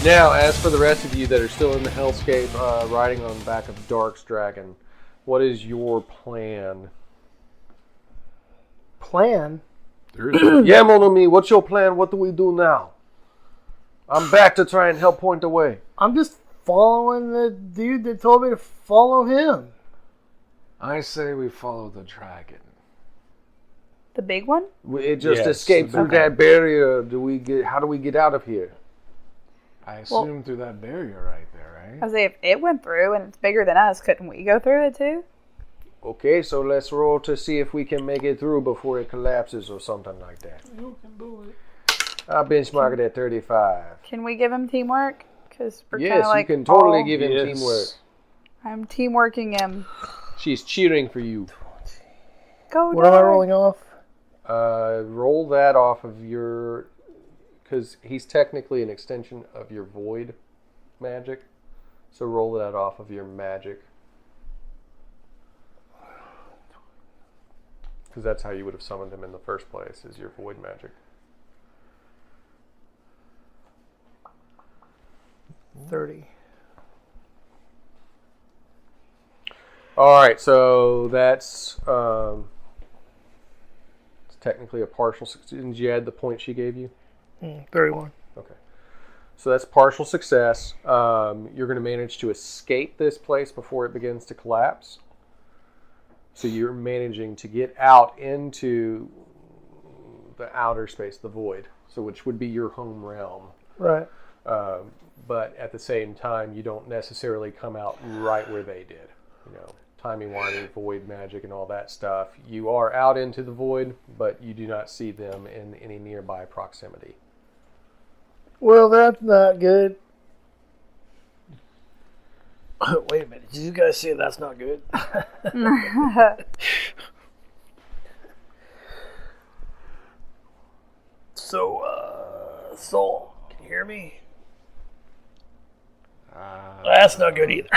Now, as for the rest of you that are still in the Hellscape, riding on the back of Dark's dragon, what is your plan? Plan? Yeah, Monomi, what's your plan? What do we do now? I'm back to try and help point the way. I'm just following the dude that told me to follow him. I say we follow the dragon. The big one? It just escaped through that barrier. How do we get out of here? I assume through that barrier right there, right? I was like, if it went through and it's bigger than us, couldn't we go through it too? Okay, so let's roll to see if we can make it through before it collapses or something like that. You can do it. I'll benchmark it at 35. Can we give him teamwork? Because we're Yes, kind of like, you can totally give him teamwork. I'm teamworking him. She's cheering for you. Go, What am I rolling off? Roll that off of your... Because he's technically an extension of your void magic. So roll that off of your magic. Because that's how you would have summoned him in the first place, is your void magic. 30. Alright, so that's... it's technically a partial success. Didn't you add the point she gave you? 31. Okay. So that's partial success. You're going to manage to escape this place before it begins to collapse. So you're managing to get out into the outer space, the void, so which would be your home realm. Right. But at the same time, you don't necessarily come out right where they did. You know, timey-wimey, void magic and all that stuff. You are out into the void, but you do not see them in any nearby proximity. Well, that's not good. Wait a minute. Did you guys say that's not good? So, Soul, can you hear me? That's not good either.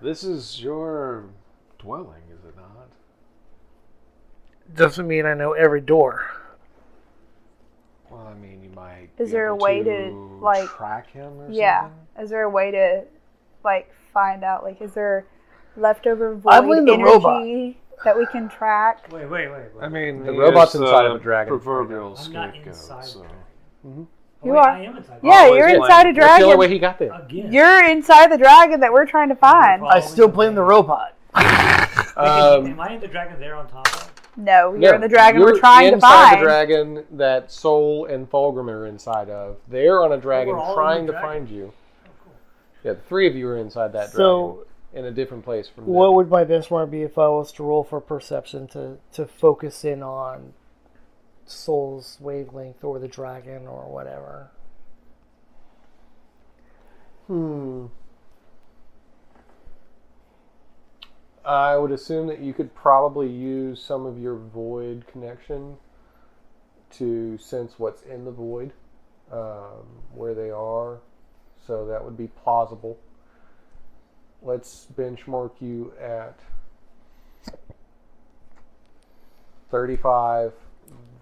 This is your dwelling, is it not? Doesn't mean I know every door. Well, I mean, you might. Is be there a able way to, like, track him or Yeah. something? Is there a way to, like, find out, like, is there leftover void I blame the energy robot. that we can track? Wait. I mean, The robot's inside of the dragon. Proverbial I'm not scapegoat. inside. So. Oh, You wait, are. I am inside. Yeah, Oh, you're he's inside a playing. That's the only dragon. way he got there. Again. You're inside the dragon that we're trying to find. I still blame the robot. Wait, am I in the dragon there on top of? No, you're in the dragon you're we're trying to inside find. the dragon that Soul and Fulgrim are inside of. They're on a dragon we're all trying in to the dragon. find you. Yeah, the three of you are inside that So, dragon in a different place from what them. would my benchmark be if I was to roll for perception to focus in on Soul's wavelength or the dragon or whatever? I would assume that you could probably use some of your void connection to sense what's in the void, where they are. So that would be plausible. Let's benchmark you at 35,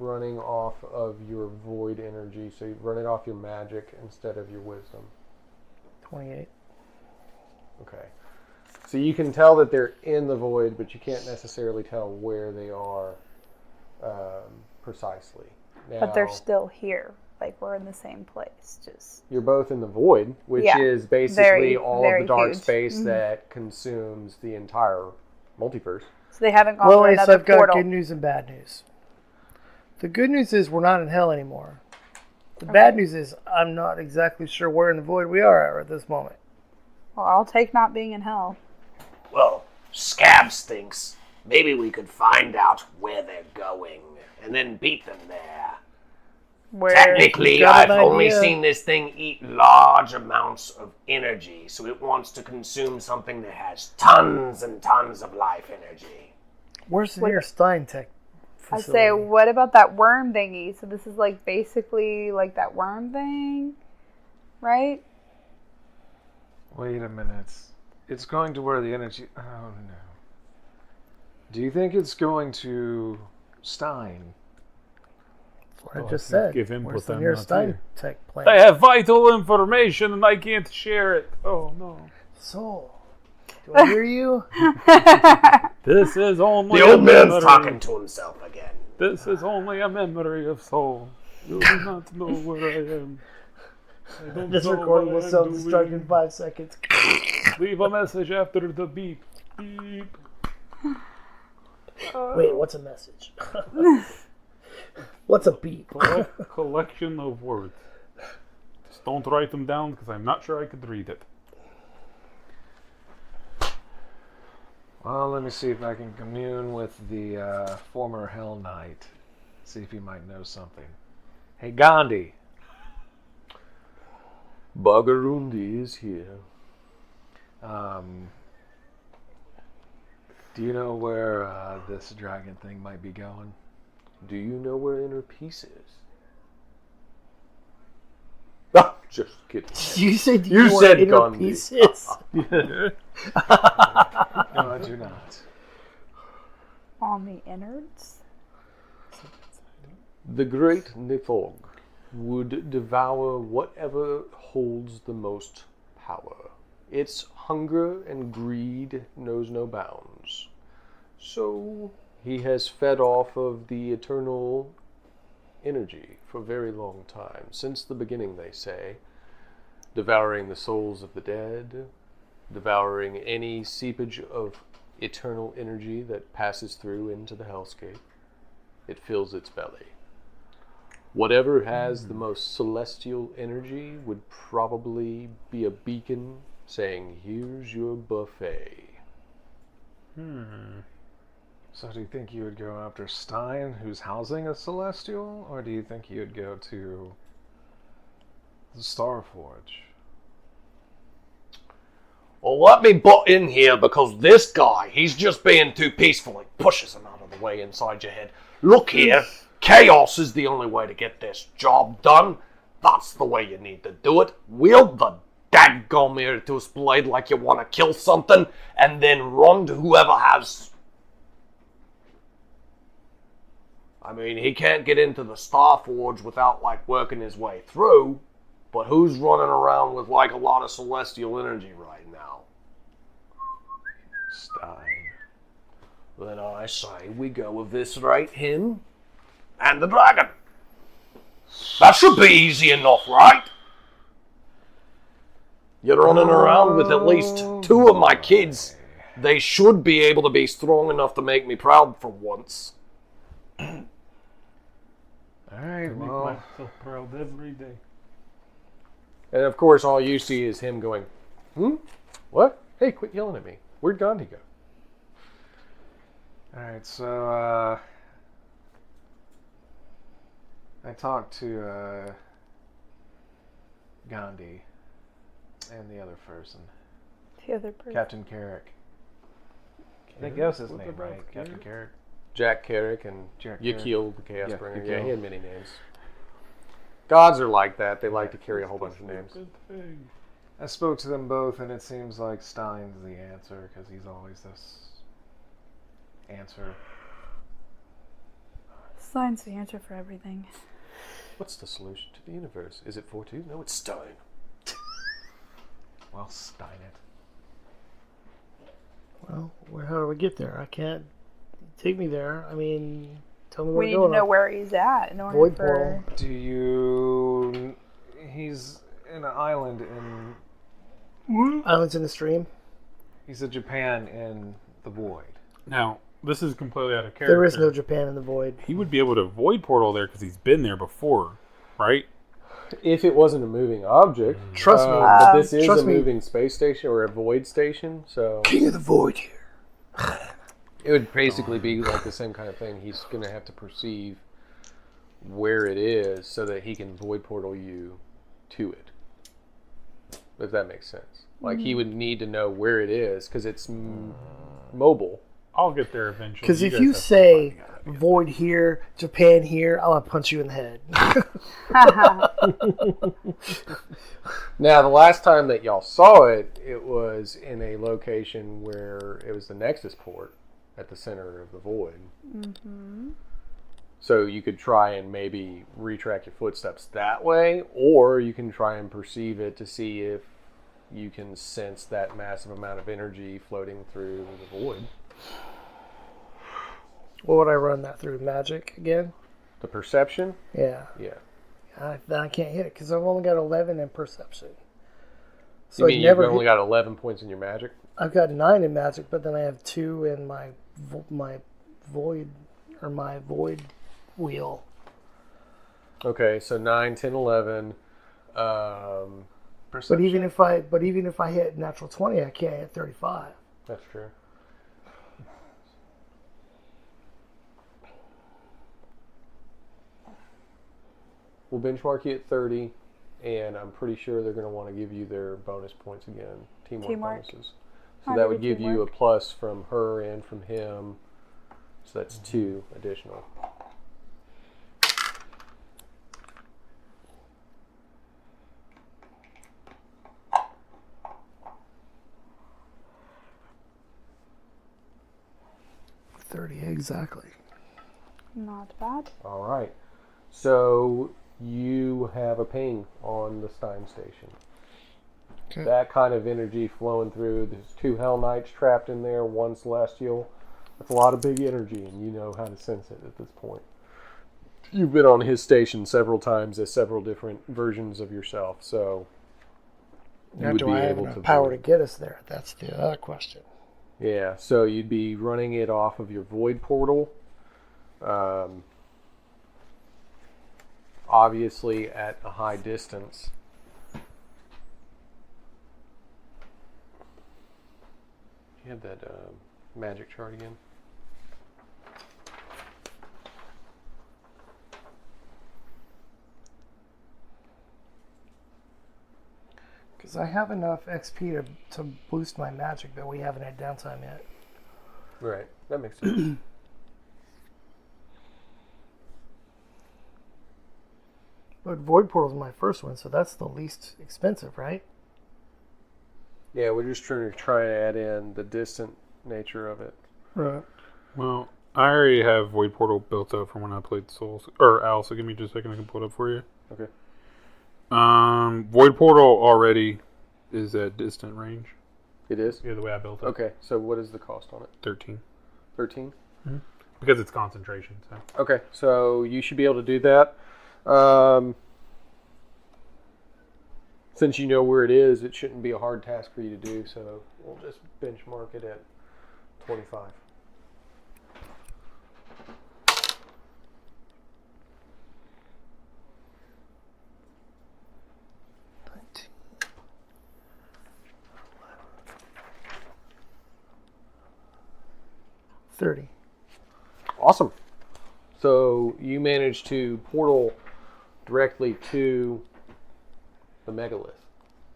running off of your void energy. So you run it off your magic instead of your wisdom. 28. Okay. So you can tell that they're in the void, but you can't necessarily tell where they are precisely. Now, But they're still here. Like, we're in the same place. Just you're both in the void, which Yeah. is basically Very, all of very the dark huge. space that consumes the entire multiverse. so they haven't gone Well, through wait, so another I've got portal. good news and bad news. The good news is we're not in hell anymore. The bad news is I'm not exactly sure where in the void we are at this moment. Well, I'll take not being in hell. Well, Scabs thinks maybe we could find out where they're going and then beat them there. Where Technically, got I've an only idea. seen this thing eat large amounts of energy, so it wants to consume something that has tons and tons of life energy. Where's the nearest Steintech I facility? say, what about that worm thingy? So this is like basically like that worm thing, right? Wait a minute. It's going to where the energy... Oh, no. Do you think it's going to Stein? What I just said. give input, Where's the I'm nearest not here. Tech plant? They have vital information and I can't share it. Oh no. Soul. Do I hear you? This is only The a old man's memory. talking to himself again. This is only a memory of soul. You do not know where I am. I don't This know recording what will I'm self-destruct doing. in 5 seconds. Leave a message after the beep. Beep. Wait, what's a message? What's a beep? Collection of words. Just don't write them down because I'm not sure I could read it. Well, let me see if I can commune with the former Hell Knight. See if he might know something. Hey, Gandhi. Bagarundi is here. Do you know where this dragon thing might be going? Do you know where inner peace is? Ah, just kidding. You said You your said inner Gandhi. pieces. No, I do not. On the innards? The great Nifog would devour whatever holds the most power. Its hunger and greed knows no bounds. So he has fed off of the eternal energy for a very long time, since the beginning, they say, devouring the souls of the dead, devouring any seepage of eternal energy that passes through into the hellscape. It fills its belly. Whatever has the most celestial energy would probably be a beacon saying, "Here's your buffet." So do you think you would go after Stein, who's housing a Celestial, or do you think you would go to the Starforge? Well, let me butt in here because this guy, he's just being too peaceful. He pushes him out of the way inside your head. Look here, chaos is the only way to get this job done. That's the way you need to do it. Wield the daggum Irtus blade like you want to kill something, and then run to whoever has... I mean, he can't get into the Starforge without, like, working his way through, but who's running around with, like, a lot of celestial energy right now? Stein. Then I say we go eviscerate him and the dragon. That should be easy enough, right? You're running around with at least 2 of my kids. They should be able to be strong enough to make me proud for once. Alright, Make well, myself proud every day. And of course, all you see is him going, What? Hey, quit yelling at me. Where'd Gandhi go? alright, so, I talked to, Gandhi and the other person, The other person. Captain Carrick. I think that was his What name, about right? Captain Carrick? Jack Carrick and Jack Carrick. Yakil the Chaos Yeah, Bringer. Yakil. Yeah, he had many names. Gods are like that. They like to carry a whole bunch of names. Good thing. I spoke to them both, and it seems like Stein's the answer, because he's always this answer. Science the answer for everything. What's the solution to the universe? Is it 4-2? No, it's Stein. Well, Stein it. Well, how do we get there? I can't take me there. I mean, tell me where We to need go. to know where he's at in order Void for... portal. Do you... He's in an island in... Islands in the stream. He's a Japan in the void. Now, this is completely out of character. There is no Japan in the void. He would be able to void portal there because he's been there before, right? If it wasn't a moving object. Trust me. But this is Trust a me. moving space station or a void station, so King of the void here. it would basically be like the same kind of thing. He's going to have to perceive where it is so that he can void portal you to it. If that makes sense. Like, he would need to know where it is because it's mobile. I'll get there eventually. Because if guys you have say fun. void here, Japan here, I'm going to punch you in the head. Now, the last time that y'all saw it, it was in a location where it was the Nexus port at the center of the void. So you could try and maybe retrack your footsteps that way, or you can try and perceive it to see if you can sense that massive amount of energy floating through the void. What would I run that through? Magic again? The perception? Yeah. Yeah. Then I can't hit it because I've only got 11 in perception. So you mean you've only got 11 points in your magic? I've got 9 in magic, but then I have 2 in my void wheel. Okay, so 9, 10, 11. But even if I hit natural 20, I can't hit 35. That's true. We'll benchmark you at 30, and I'm pretty sure they're going to want to give you their bonus points again. Teamwork bonuses. So that would give you a plus from her and from him. So that's 2 additional. Exactly. Not bad. All right. So you have a ping on the Stein station. Okay. That kind of energy flowing through. There's 2 Hell Knights trapped in there, 1 Celestial. That's a lot of big energy, and you know how to sense it at this point. You've been on his station several times as several different versions of yourself, so you Now, would do be I have able enough to power to get us there? That's the other question. Yeah, so you'd be running it off of your void portal. Obviously at a high distance. You have that magic chart again? Because I have enough XP to boost my magic, but we haven't had downtime yet. Right, that makes sense. But Void Portal's my first one, so that's the least expensive, right? Yeah, we're just trying to add in the distant nature of it. Right. Well, I already have Void Portal built up from when I played Souls or Al. So give me just a second, I can pull it up for you. Okay. Void Portal already is at distant range. It is? Yeah, the way I built it. Okay, so what is the cost on it? 13. 13? Because it's concentration. So. Okay, so you should be able to do that. Since you know where it is, it shouldn't be a hard task for you to do, so we'll just benchmark it at 25. $30. Awesome. So you managed to portal directly to the megalith,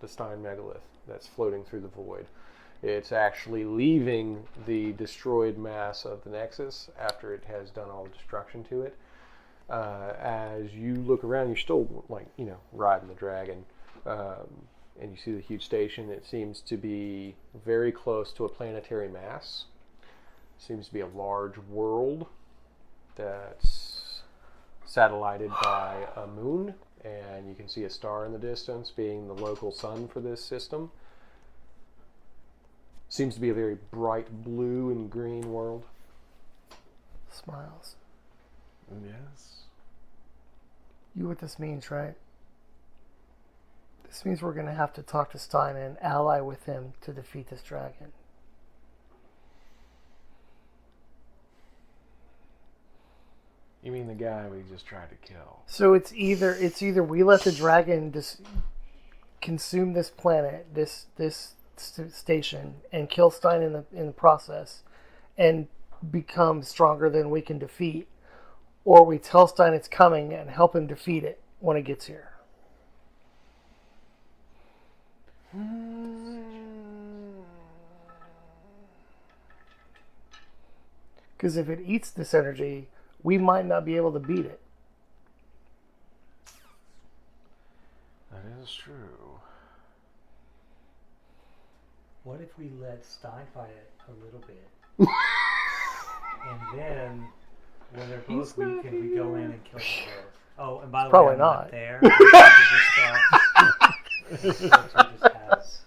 the Stein megalith that's floating through the void. It's actually leaving the destroyed mass of the Nexus after it has done all the destruction to it. As you look around, you're still riding the dragon, and you see the huge station. It seems to be very close to a planetary mass. Seems to be a large world that's satellited by a moon, and you can see a star in the distance being the local sun for this system. Seems to be a very bright blue and green world. Smiles. Yes. You know what this means, right? This means we're going to have to talk to Stein and ally with him to defeat this dragon. You mean the guy we just tried to kill? So it's either we let the dragon consume this planet, this station, and kill Stein in the process, and become stronger than we can defeat, or we tell Stein it's coming and help him defeat it when it gets here. Because if it eats this energy, we might not be able to beat it. That is true. What if we let Stein fight it a little bit? And then When they're both weak, can we go in and kill them both? Oh, and by the way, Probably I'm not. not there. That's what just has.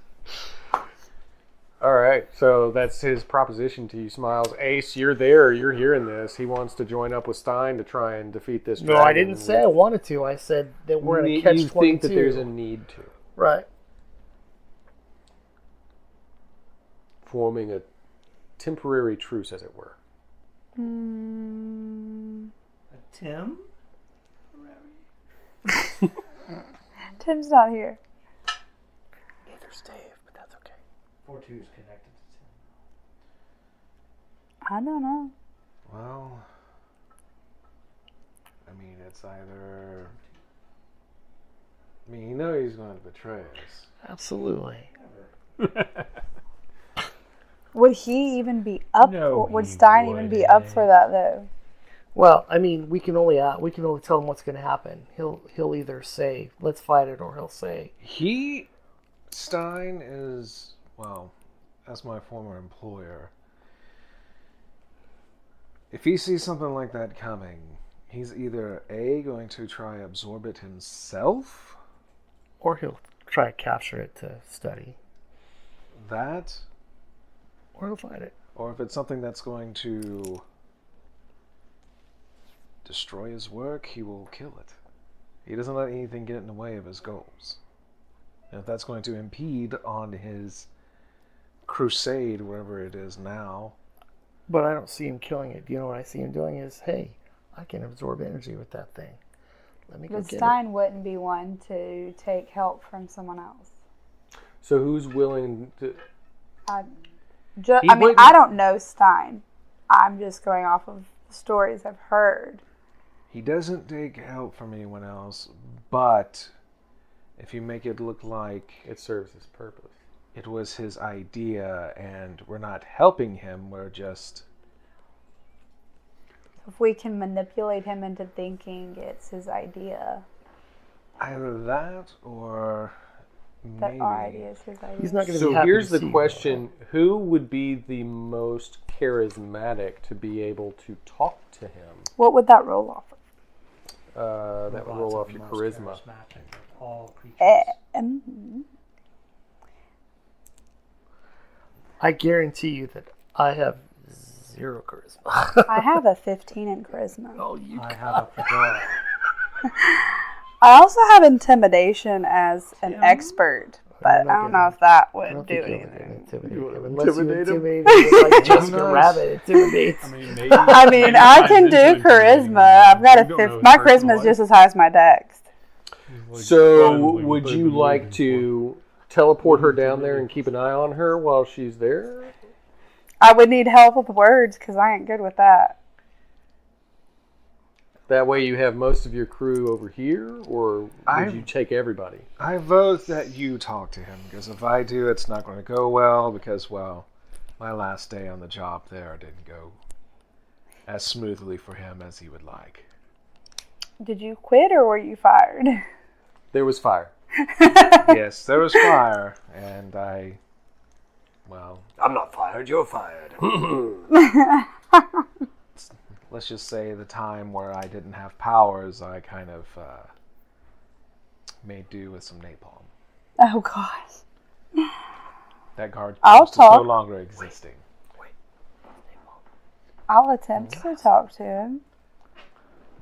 All right, so that's his proposition to you, Smiles. Ace, you're there. You're hearing this. He wants to join up with Stein to try and defeat this No, dragon. I didn't say I wanted to. I said that we're in a catch-22. You think that there's a need to. Right. Forming a temporary truce, as it were. Tim? Tim's not here. Neither's Dave, but that's okay. 4-2 is connected to Tim. I don't know. Well, I mean, it's either. I mean, you know he's going to betray us. Absolutely. Would he even be up? No, would he Stein even be up for that though? Well, I mean, we can only tell him what's going to happen. He'll either say, "Let's fight it," or he'll say, Stein is, well, as my former employer, if he sees something like that coming, he's either A, going to try absorb it himself, or he'll try to capture it to study, that, or he'll fight it. or if it's something that's going to destroy his work, he will kill it. He doesn't let anything get in the way of his goals. And if that's going to impede on his crusade, wherever it is now. But I don't see him killing it. You know what I see him doing is, hey, I can absorb energy with that thing. Let me go But get Stein wouldn't be one to take help from someone else. So who's willing to... I He mean, wouldn't- I don't know Stein. I'm just going off of stories I've heard. He doesn't take help from anyone else, but if you make it look like It serves his purpose. it was his idea and we're not helping him, we're just... If we can manipulate him into thinking it's his idea, Either that or that maybe... our idea is his idea. He's not going to So be happy here's to the see you, question. Who would be the most charismatic to be able to talk to him? What would that roll off of? That would roll off your charisma. Charismatic of all creatures. Mhm. I guarantee you that I have 0 charisma. I have a 15 in charisma. Oh, you I have a fedora. I also have intimidation as an expert, but I don't know if that would do anything. Unless you intimidate him like Jessica Rabbit intimidates. I mean, maybe. I mean, I can do charisma. I've got my charisma is just as high as my dex. So would you like to teleport her down there and keep an eye on her while she's there? I would need help with words because I ain't good with that. That way you have most of your crew over here, or would you take everybody? I vote that you talk to him, because if I do, it's not going to go well, because, well, my last day on the job there didn't go as smoothly for him as he would like. Did you quit or were you fired? There was fire. Yes, there was fire, and well, I'm not fired, you're fired. let's just say the time where I didn't have powers, I kind of made do with some napalm. Oh, gosh. That guard I'll post is no talk. longer existing. I'll attempt to talk to him.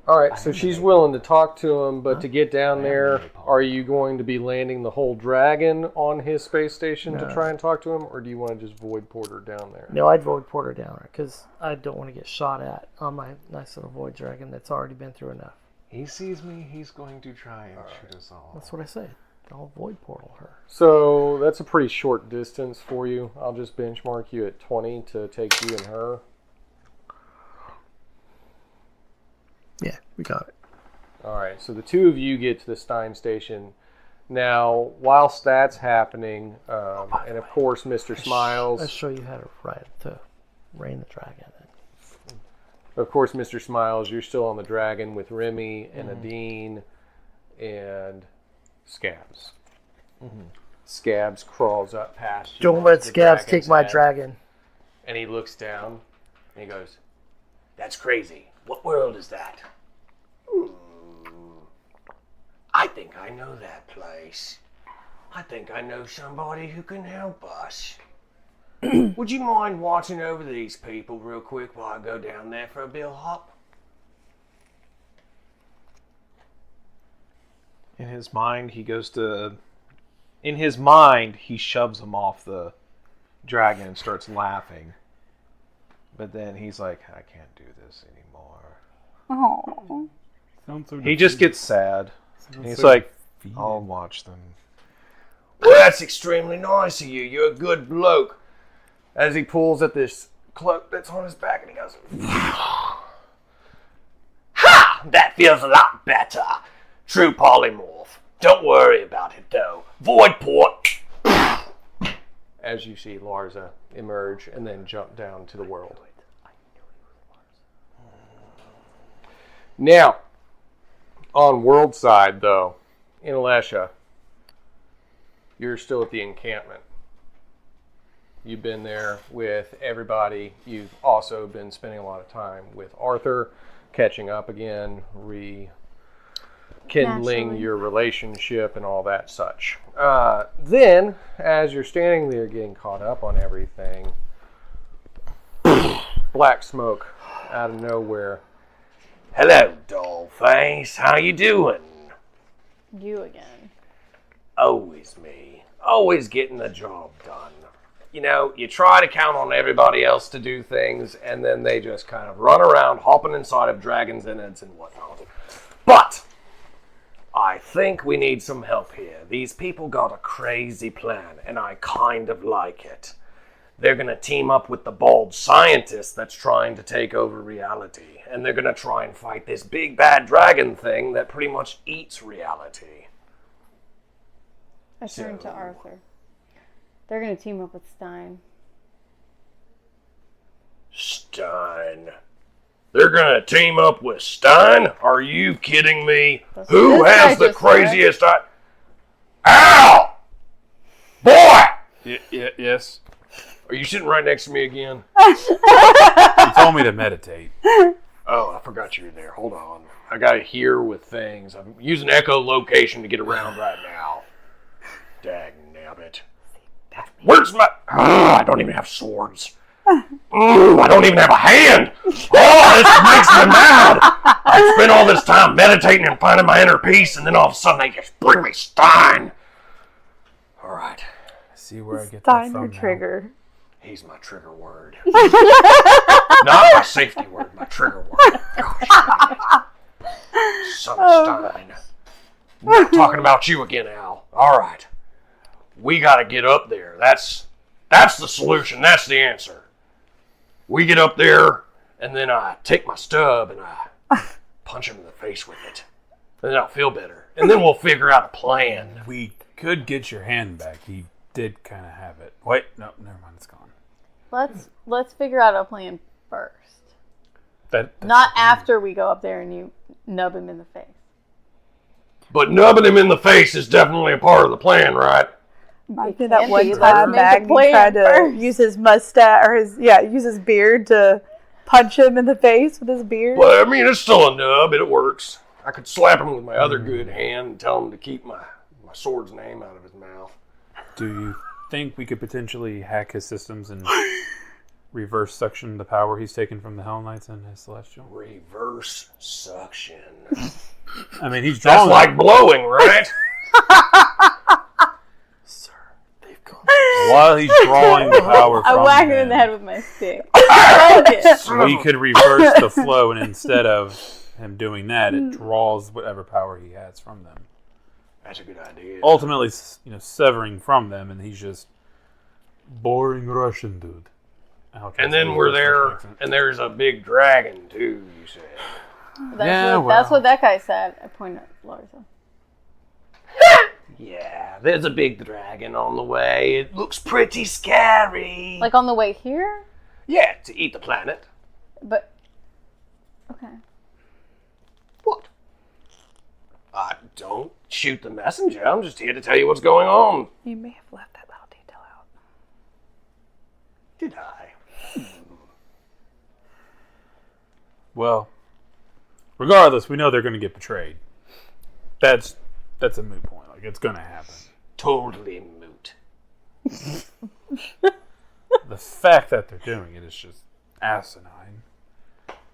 All right, so she's willing to talk to him, but to get down there, are you going to be landing the whole dragon on his space station to try and talk to him, or do you want to just void porter down there? No, I'd void Porter down there because I don't want to get shot at on my nice little void dragon that's already been through enough. He sees me, he's going to try and shoot us all. That's what I say. I'll void portal her. So that's a pretty short distance for you. I'll just benchmark you at 20 to take you and her. Yeah, we got it. All right, so the two of you get to the Stein station. Now, whilst that's happening, and of course, Mr. Smiles... I'll show you how to ride to rein the dragon. Of course, Mr. Smiles, you're still on the dragon with Remy and Adine and Scabs. Scabs crawls up past you. Don't let the Scabs dragon's take my head, dragon. And he looks down and he goes, That's crazy. What world is that? I think I know that place. I think I know somebody who can help us. Would you mind watching over these people real quick while I go down there for a bellhop? In his mind, he shoves him off the dragon and starts laughing. But then he's like, I can't do this anymore. Oh. Sounds so He just gets sad. And he's so like, defeated. I'll watch them. Well, that's extremely nice of you. You're a good bloke. As he pulls at this cloak that's on his back and he goes, ha! That feels a lot better. True polymorph. Don't worry about it, though. Void port. As you see Larza emerge and then jump down to the world. Now, on world side, though, in Alesha, you're still at the encampment. You've been there with everybody. You've also been spending a lot of time with Arthur, catching up again, rekindling Naturally. your relationship and all that such. Then, as you're standing there getting caught up on everything, black smoke out of nowhere. Hello, dollface. How you doing? You again. Always me. Always getting the job done. You know, you try to count on everybody else to do things, and then they just kind of run around hopping inside of dragons' innards and whatnot. But I think we need some help here. These people got a crazy plan, and I kind of like it. They're going to team up with the bald scientist that's trying to take over reality, and they're going to try and fight this big bad dragon thing that pretty much eats reality. I turned to Arthur. They're going to team up with Stein. Stein. They're going to team up with Stein? Are you kidding me? That's Who what this guy has the just craziest Ow! Boy! Yes. Are you sitting right next to me again? He told me to meditate. Oh, I forgot you were there. Hold on. I got to hear with things. I'm using echolocation to get around right now. Dag nabbit. Where's my... I don't even have swords. I don't even have a hand. Oh, this makes me mad. I spent all this time meditating and finding my inner peace, and then all of a sudden they just bring me Stein. All right. See where I get that Stein from your now. trigger. He's my trigger word. Not my safety word, my trigger word. Gosh. Son of Stein. I'm not talking about you again, Al. All right. We got to get up there. That's the solution. That's the answer. We get up there, and then I take my stub and I punch him in the face with it. And then I'll feel better. And then we'll figure out a plan. We could get your hand back. He did kind of have it. Wait, no, never mind. It's gone. Let's figure out a plan first. That's Not after we go up there and you nub him in the face. But nubbing him in the face is definitely a part of the plan, right? Might be It that can one be. Let's time make a Magni plan tried to first. use his mustache or use his beard to punch him in the face with his beard. Well, I mean, it's still a nub. It works. I could slap him with my other good hand and tell him to keep my sword's name out of his mouth. Do you think we could potentially hack his systems and reverse suction the power he's taken from the Hell Knights and his Celestial? Reverse suction. I mean, he's That's drawing like blowing, right? Sir, they've gone. while he's drawing the power I from whack him him, in the head with my stick. Broke it. we could reverse the flow, and instead of him doing that, it draws whatever power he has from them. That's a good idea. Ultimately, severing from them, and he's just boring Russian dude. And then we're there, and there's a big dragon, too, you said. That's what that guy said. I pointed at Larsa. Yeah, there's a big dragon on the way. It looks pretty scary. Like on the way here? Yeah, to eat the planet. But, okay. What? I don't shoot the messenger. I'm just here to tell you what's going on. You may have left that little detail out. Did I? Well, regardless, we know they're going to get betrayed. That's a moot point. Like, it's going to happen. Totally moot. The fact that they're doing it is just asinine.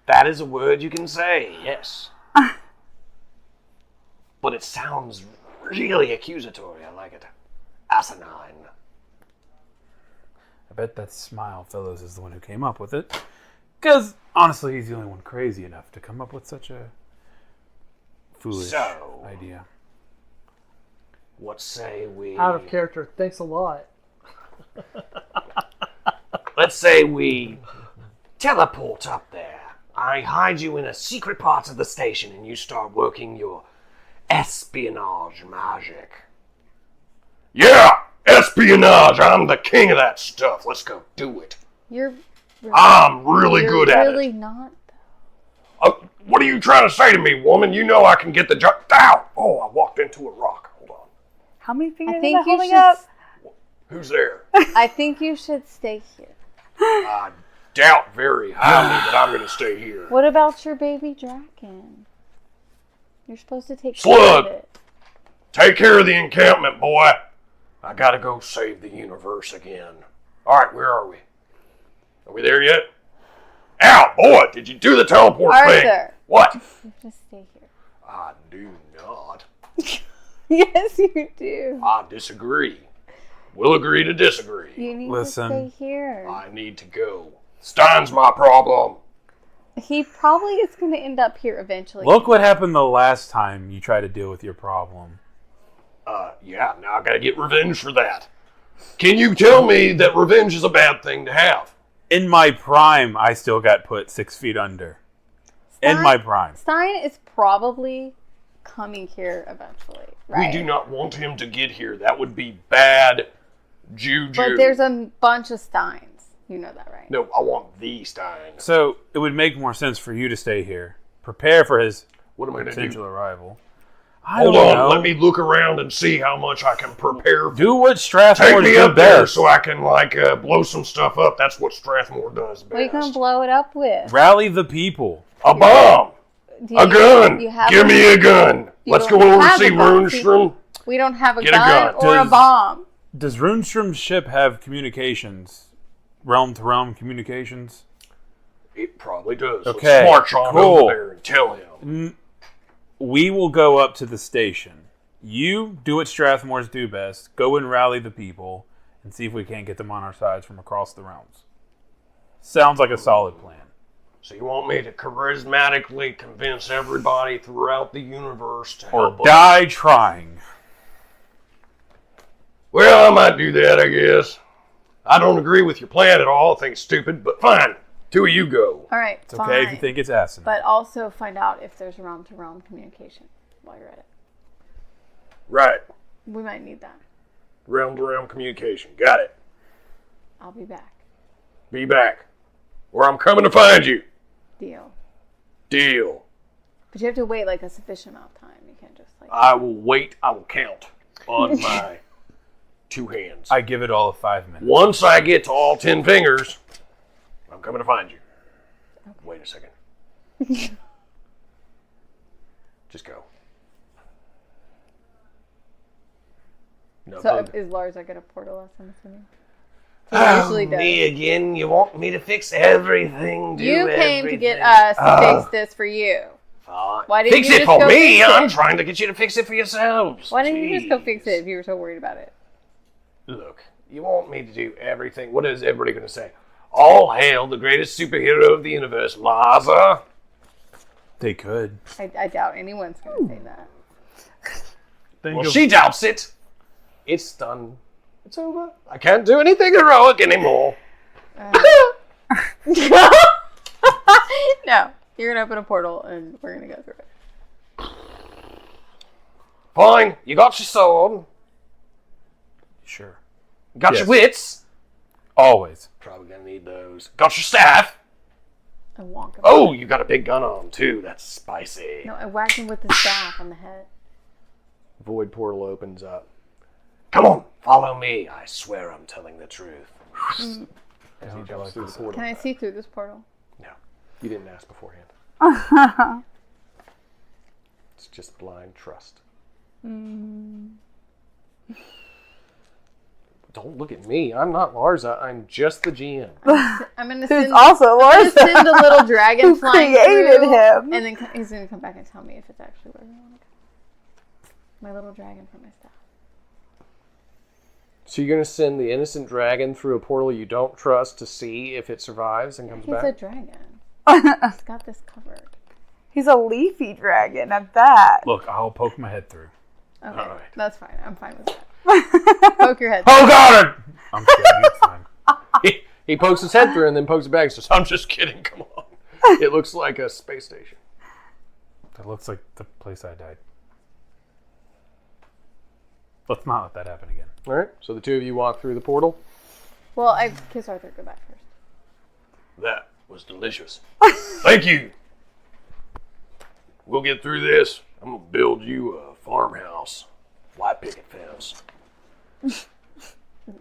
That is a word you can say, yes. But it sounds really accusatory. I like it. Asinine. I bet that Smile Fellows is the one who came up with it. Because, honestly, he's the only one crazy enough to come up with such a foolish idea. What say we... Out of character. Thanks a lot. Let's say we teleport up there. I hide you in a secret part of the station and you start working your espionage magic. Yeah! Espionage! I'm the king of that stuff. Let's go do it. I'm really good at it. You're really not, though. What are you trying to say to me, woman? You know I can get the job. Ow! Oh, I walked into a rock. Hold on. How many fingers I am think I you holding should. up? Who's there? I think you should stay here. I doubt very highly that I'm going to stay here. What about your baby dragon? You're supposed to take care Slug! of it. Take care of the encampment, boy. I gotta go save the universe again. Alright, where are we? Are we there yet? Ow, boy, did you do the teleport thing? Arthur. What? You just stay here. I do not. Yes, you do. I disagree. We'll agree to disagree. You need Listen. to stay here. I need to go. Stein's my problem. He probably is going to end up here eventually. Look what happened the last time you tried to deal with your problem. Yeah, now I gotta get revenge for that. Can you tell me that revenge is a bad thing to have? In my prime, I still got put 6 feet under. In my prime. Stein is probably coming here eventually, right? We do not want him to get here. That would be bad juju. But there's a bunch of Steins. You know that, right? No, I want the Stein. So, it would make more sense for you to stay here. Prepare for his What am I gonna potential do? arrival. Hold on, let me look around and see how much I can prepare. Do what Strathmore Take me do up there best. so I can blow some stuff up. That's what Strathmore does best. What are you going to blow it up with? Rally the people. A bomb, a gun. Give me a gun. Let's go over and see Runestrom. We don't have a Get a gun gun. or a bomb. Does Runestrom's ship have communications? Realm-to-realm communications? It probably does. Okay, Let's march on cool. over there and tell him. We will go up to the station. You do what Strathmores do best. Go and rally the people and see if we can't get them on our sides from across the realms. Sounds like a solid plan. So you want me to charismatically convince everybody throughout the universe to Or help us? die trying. Well, I might do that, I guess. I don't agree with your plan at all. I think it's stupid, but fine. Two of you go. All right, It's okay if you think it's asinine. But also find out if there's realm-to-realm communication while you're at it. Right. We might need that. Realm-to-realm communication. Got it. I'll be back. Be back. Or I'm coming to find you. Deal. Deal. But you have to wait like a sufficient amount of time. You can't just like... I will wait. I will count on my 2 hands. I give it all of 5 minutes. Once I get to all 10 fingers, I'm coming to find you. Okay. Wait a second. Just go. No, So go. is Lars like at a portal us, I'm assuming? He usually does. Me again? You want me to fix everything? You came to get us to fix this for you. Fine. Why didn't Fix you it just for go me? fix it? I'm trying to get you to fix it for yourselves. Why didn't you just go Jeez. fix it if you were so worried about it? Look, you want me to do everything. What is everybody going to say? All hail the greatest superhero of the universe, Laza. They could. I doubt anyone's going to say that. Think Well, of- she doubts it. It's done. It's over. I can't do anything heroic anymore. No, you're going to open a portal and we're going to go through it. Fine. You got your sword. Sure. Got Yes. your wits. Always. Probably going to need those. Got your staff. I wonk him. Oh, you got a big gun on, too. That's spicy. No, I whack him with the staff on the head. Void portal opens up. Come on, follow me. I swear I'm telling the truth. As he jumps through the portal. Can I see through this portal? No, you didn't ask beforehand. It's just blind trust. Don't look at me. I'm not Larza. I'm just the GM. I'm gonna Who's send. also I'm gonna Larsa. send a little dragon Who flying created through, him. and then he's gonna come back and tell me if it's actually where we want to go. My little dragon from my staff. So you're going to send the innocent dragon through a portal you don't trust to see if it survives and comes He's a back? dragon. He's got this covered. He's a leafy dragon at that. Look, I'll poke my head through. Okay, All right. that's fine. I'm fine with that. Poke your head. Oh, God! I'm kidding. It's fine. He pokes his head through and then pokes it back and says, I'm just kidding. Come on. it looks like a space station. That looks like the place I died. Let's not let that happen again. All right, so the two of you walk through the portal. Well, I kiss Arthur goodbye first. That was delicious. Thank you. We'll get through this. I'm going to build you a farmhouse. White picket fence.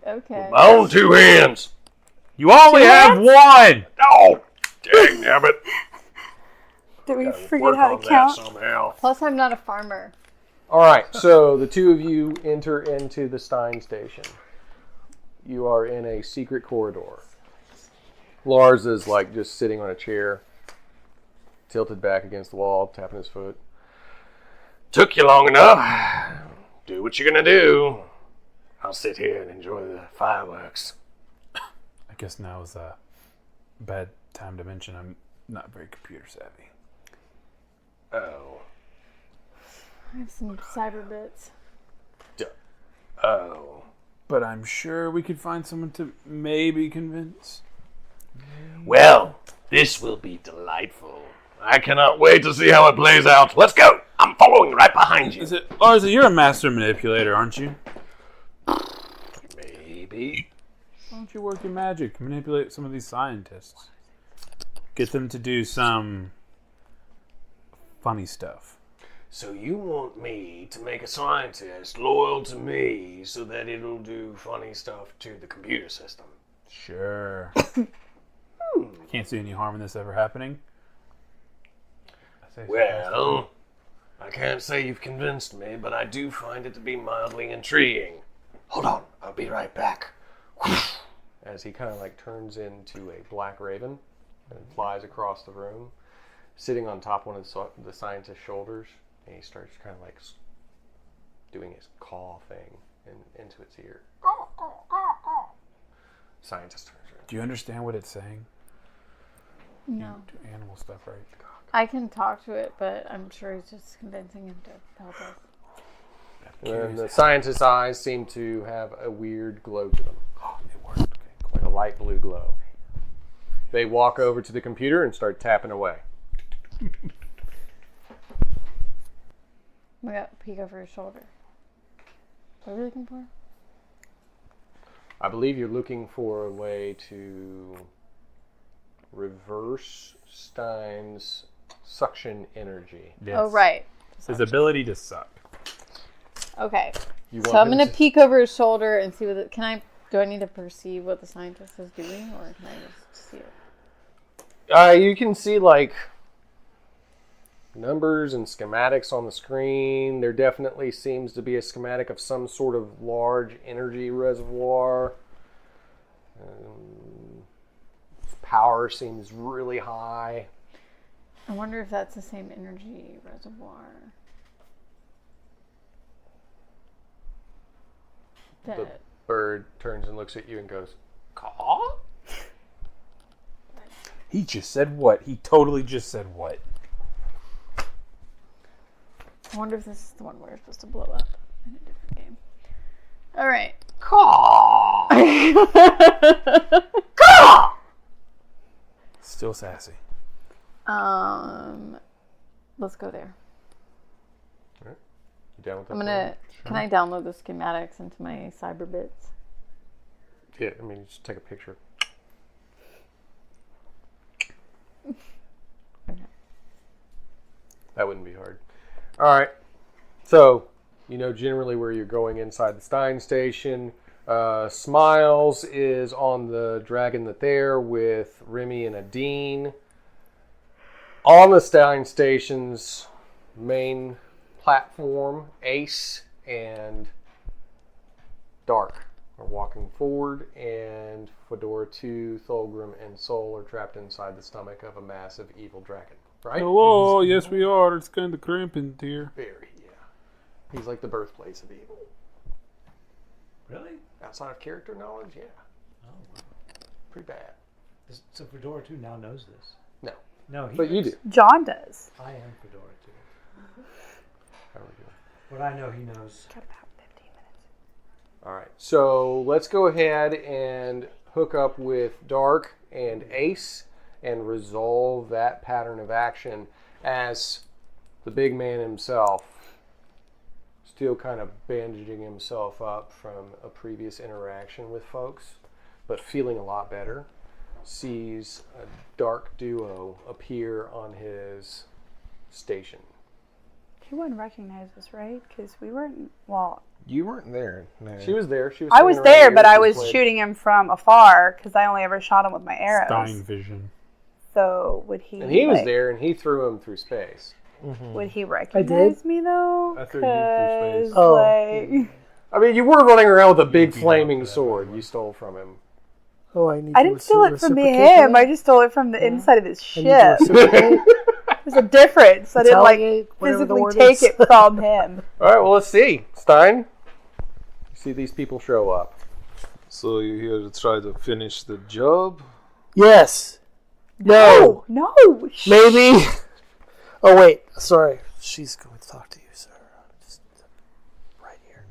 Okay. My own two hands. You only have one! Oh, dang nabbit. Did we Gotta forget work how on to count? that somehow. Plus, I'm not a farmer. All right, so the two of you enter into the Stein station. You are in a secret corridor. Lars is like just sitting on a chair, tilted back against the wall, tapping his foot. Took you long enough. Do what you're going to do. I'll sit here and enjoy the fireworks. I guess now is a bad time to mention I'm not very computer savvy. Oh. I have some cyber bits. Oh. But I'm sure we could find someone to maybe convince. Well, this will be delightful. I cannot wait to see how it plays out. Let's go. I'm following right behind you. Is it, Larsa, you're a master manipulator, aren't you? Maybe. Why don't you work your magic, manipulate some of these scientists? Get them to do some funny stuff. So you want me to make a scientist loyal to me so that it'll do funny stuff to the computer system? Sure. I can't see any harm in this ever happening. I say so. Well, I can't say you've convinced me, but I do find it to be mildly intriguing. Hold on, I'll be right back. As he kind of like turns into a black raven and flies across the room, sitting on top of one of the scientist's shoulders, and he starts kind of like doing his caw thing into its ear. Scientist turns around. Do you understand what it's saying? No. Do animal stuff, right? I can talk to it, but I'm sure he's just convincing him to help us. And then the scientist's eyes seem to have a weird glow to them. Oh, it worked. Okay, cool. Like a light blue glow. They walk over to the computer and start tapping away. We got a peek over his shoulder. What are we looking for? I believe you're looking for a way to reverse Stein's suction energy. Yes. Oh, right. His ability to suck. Okay. You So want I'm him going to peek over his shoulder and see what do I need to perceive what the scientist is doing, or can I just see it? You can see like numbers and schematics on the screen. There definitely seems to be a schematic of some sort of large energy reservoir. Power seems really high. I wonder if that's the same energy reservoir. The bird turns and looks at you and goes, "Caw?" He just said what? He totally just said what? I wonder if this is the one where we're supposed to blow up in a different game. All right. Caw! Still sassy. Let's go there. You down with that? I'm gonna. Can I download the schematics into my cyber bits? Yeah, I mean, just take a picture. Okay. That wouldn't be hard. All right. So, you know generally where you're going inside the Stein station. Smiles is on the dragon that's there with Remy and Adine. On the Stallion Station's main platform, Ace and Dark are walking forward, and Fedora 2, Thulgrim, and Soul are trapped inside the stomach of a massive evil dragon. Right? Hello, yes we are. It's kind of cramping here. Very, yeah. He's like the birthplace of evil. Really? Outside of character knowledge, yeah. Oh, wow. Pretty bad. So Fedora 2 now knows this. No. No, he But you knows. do. John does. I am Fedora 2. How are we doing? But I know he knows. Got about 15 minutes. All right. So let's go ahead and hook up with Dark and Ace and resolve that pattern of action as the big man himself, still kind of bandaging himself up from a previous interaction with folks, but feeling a lot better, sees a dark duo appear on his station. He wouldn't recognize us, right? Because we weren't. Well, You weren't there. No. She was there. She was. I was sitting right there, here. but I She was played- shooting him from afar because I only ever shot him with my arrows. Stein vision. So would he? And he was like, there, and he threw him through space. Would he recognize me though? I threw you through space. 'Cause, Oh. like, I mean, you were running around with a big beat flaming up that sword way. you stole from him. Oh, I need I to didn't steal it from reciprocate him. that? I just stole it from the inside of his I need to ship. reciprocate. There's a difference. I didn't like Retaliate, whatever the physically word take is. it from him. All right, well, let's see. Stein, you see these people show up. So you're here to try to finish the job? Yes. No. No. Maybe. Oh wait. Sorry. She's going to talk to you, sir. Just right here.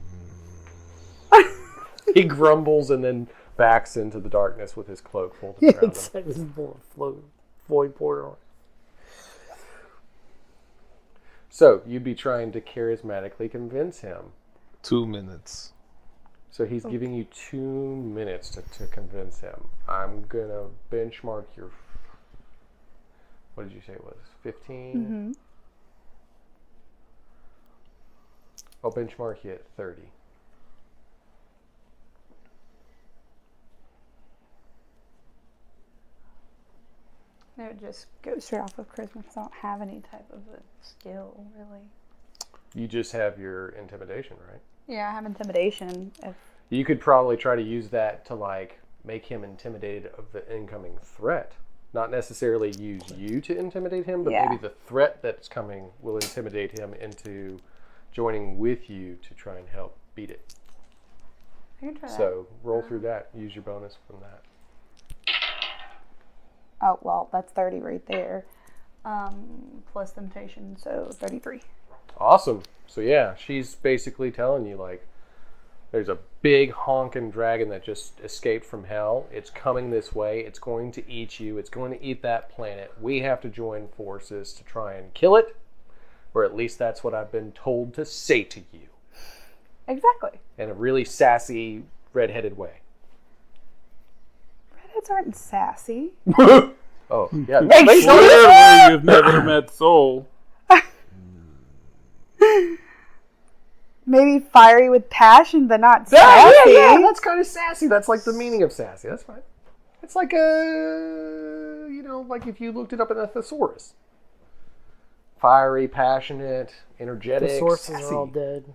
He grumbles and then backs into the darkness with his cloak folded Yeah, around him. exactly. This void portal. So you'd be trying to charismatically convince him. 2 minutes. So he's giving you 2 minutes to convince him. I'm going to benchmark your... What did you say it was? 15? Mm-hmm. I'll benchmark you at 30. It would just go straight off of charisma because I don't have any type of a skill, really. You just have your intimidation, right? Yeah, I have intimidation. If You could probably try to use that to like make him intimidated of the incoming threat. Not necessarily use you to intimidate him, but Yeah. maybe the threat that's coming will intimidate him into joining with you to try and help beat it. I can try that. So roll through that. Use your bonus from that. Oh, well, that's 30 right there. Plus temptation, so 33. Awesome. So yeah, she's basically telling you like there's a big honking dragon that just escaped from hell. It's coming this way. It's going to eat you. It's going to eat that planet. We have to join forces to try and kill it. Or at least that's what I've been told to say to you. Exactly. In a really sassy, red-headed way. Redheads aren't sassy. Oh, yeah. Clearly, you've never met Soul. Maybe fiery with passion, but not Yeah, sassy. yeah, that's kind of sassy. That's like the meaning of sassy. That's fine. It's like a, like if you looked it up in a thesaurus. Fiery, passionate, energetic, The sources sassy. are all dead.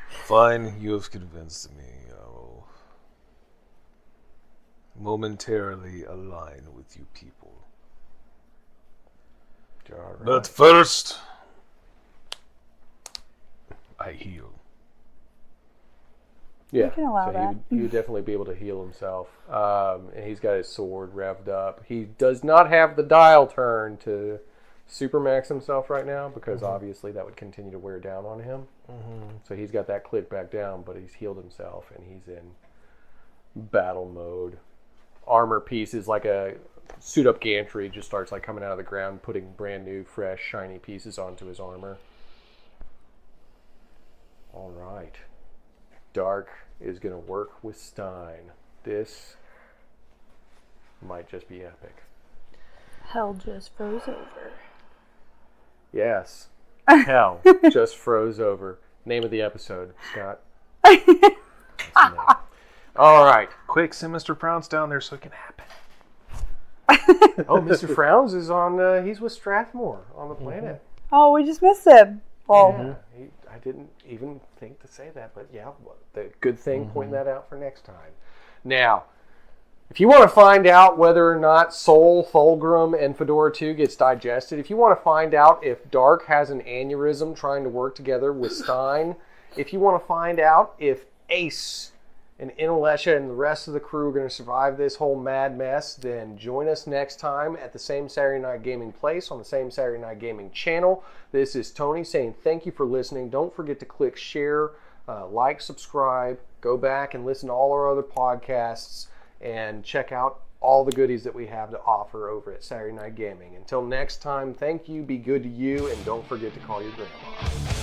Fine, you have convinced me. I will momentarily align with you people. All right. But first, I heal. Yeah, We can allow so that. He would definitely be able to heal himself. And he's got his sword revved up. He does not have the dial turn to supermax himself right now because obviously that would continue to wear down on him. So he's got that click back down, but he's healed himself and he's in battle mode. Armor pieces like a suit up gantry just starts like coming out of the ground, putting brand new, fresh, shiny pieces onto his armor. All right. Dark is going to work with Stein. This might just be epic. Hell just froze over. Yes. Hell just froze over. Name of the episode, Scott. That's the name. All right. Quick, send Mr. Prounce down there so it can happen. Oh, Mr. Frowns is on. He's with Strathmore on the planet. Oh, we just missed him. Well, Yeah, I didn't even think to say that, but yeah, the good thing pointing that out for next time. Now, if you want to find out whether or not Sol, Fulgrim, and Fedora 2 gets digested, if you want to find out if Dark has an aneurysm trying to work together with Stein, if you want to find out if Ace and Inalesha and the rest of the crew are going to survive this whole mad mess, then join us next time at the same Saturday Night Gaming place on the same Saturday Night Gaming channel. This is Tony saying thank you for listening. Don't forget to click share, like, subscribe, go back and listen to all our other podcasts, and check out all the goodies that we have to offer over at Saturday Night Gaming. Until next time, thank you, be good to you, and don't forget to call your grandma.